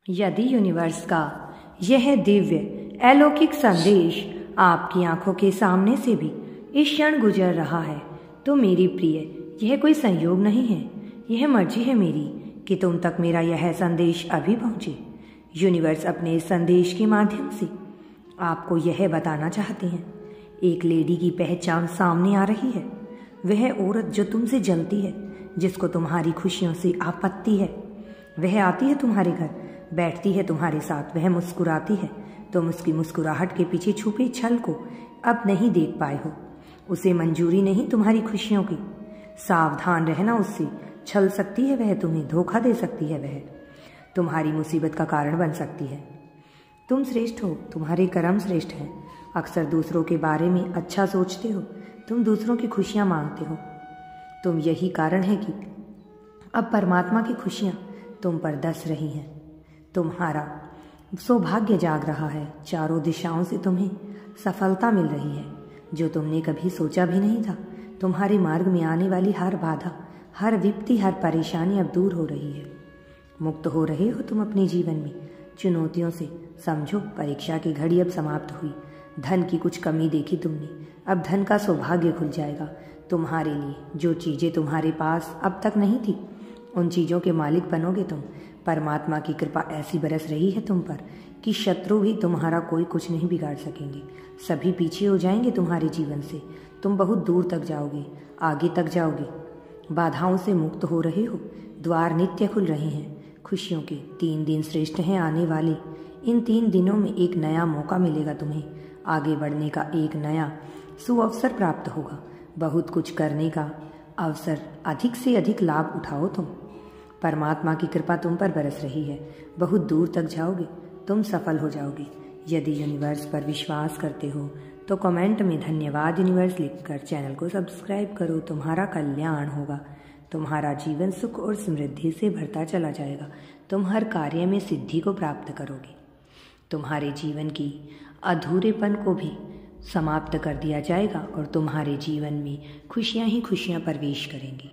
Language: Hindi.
यदि यूनिवर्स का यह दिव्य अलौकिक संदेश आपकी आंखों के सामने से भी इस क्षण गुजर रहा है तो मेरी प्रिय, यह कोई संयोग नहीं है, यह मर्जी है मेरी कि तुम तक मेरा यह संदेश अभी पहुंचे। यूनिवर्स अपने इस संदेश के माध्यम से आपको यह बताना चाहते हैं, एक लेडी की पहचान सामने आ रही है। वह औरत जो तुमसे जलती है, जिसको तुम्हारी खुशियों से आपत्ति है, वह आती है तुम्हारे घर, बैठती है तुम्हारे साथ, वह मुस्कुराती है। तुम उसकी मुस्कुराहट के पीछे छुपे छल को अब नहीं देख पाए हो। उसे मंजूरी नहीं तुम्हारी खुशियों की। सावधान रहना उससे, छल सकती है वह, तुम्हें धोखा दे सकती है वह, तुम्हारी मुसीबत का कारण बन सकती है। तुम श्रेष्ठ हो, तुम्हारे कर्म श्रेष्ठ हैं। अक्सर दूसरों के बारे में अच्छा सोचते हो, तुम दूसरों की खुशियाँ मांगते हो। तुम यही कारण है कि अब परमात्मा की खुशियाँ तुम पर दस रही हैं। तुम्हारा सौभाग्य जाग रहा है, चारों दिशाओं से तुम्हें सफलता मिल रही है जो तुमने कभी सोचा भी नहीं था। तुम्हारे मार्ग में आने वाली हर बाधा, हर विपत्ति, हर परेशानी अब दूर हो रही है। मुक्त हो रहे हो तुम अपने जीवन में चुनौतियों से। समझो, परीक्षा की घड़ी अब समाप्त हुई। धन की कुछ कमी देखी तुमने, अब धन का सौभाग्य खुल जाएगा तुम्हारे लिए। जो चीज़ें तुम्हारे पास अब तक नहीं थी, उन चीज़ों के मालिक बनोगे तुम। परमात्मा की कृपा ऐसी बरस रही है तुम पर कि शत्रु भी तुम्हारा कोई कुछ नहीं बिगाड़ सकेंगे। सभी पीछे हो जाएंगे तुम्हारे जीवन से। तुम बहुत दूर तक जाओगे, आगे तक जाओगे। बाधाओं से मुक्त हो रहे हो, द्वार नित्य खुल रहे हैं। खुशियों के 3 दिन श्रेष्ठ हैं आने वाले। इन 3 दिनों में एक नया मौका मिलेगा तुम्हें। आगे बढ़ने का एक नया सुअवसर प्राप्त होगा। बहुत कुछ करने का अवसर, अधिक से अधिक लाभ उठाओ तुम। परमात्मा की कृपा तुम पर बरस रही है। बहुत दूर तक जाओगे, तुम सफल हो जाओगे। यदि यूनिवर्स पर विश्वास करते हो तो कमेंट में धन्यवाद यूनिवर्स लिखकर चैनल को सब्सक्राइब करो। तुम्हारा कल्याण होगा। तुम्हारा जीवन सुख और समृद्धि से भरता चला जाएगा। तुम हर कार्य में सिद्धि को प्राप्त करोगे। तुम्हारे जीवन की अधूरेपन को भी समाप्त कर दिया जाएगा और तुम्हारे जीवन में खुशियां ही खुशियां प्रवेश करेंगी।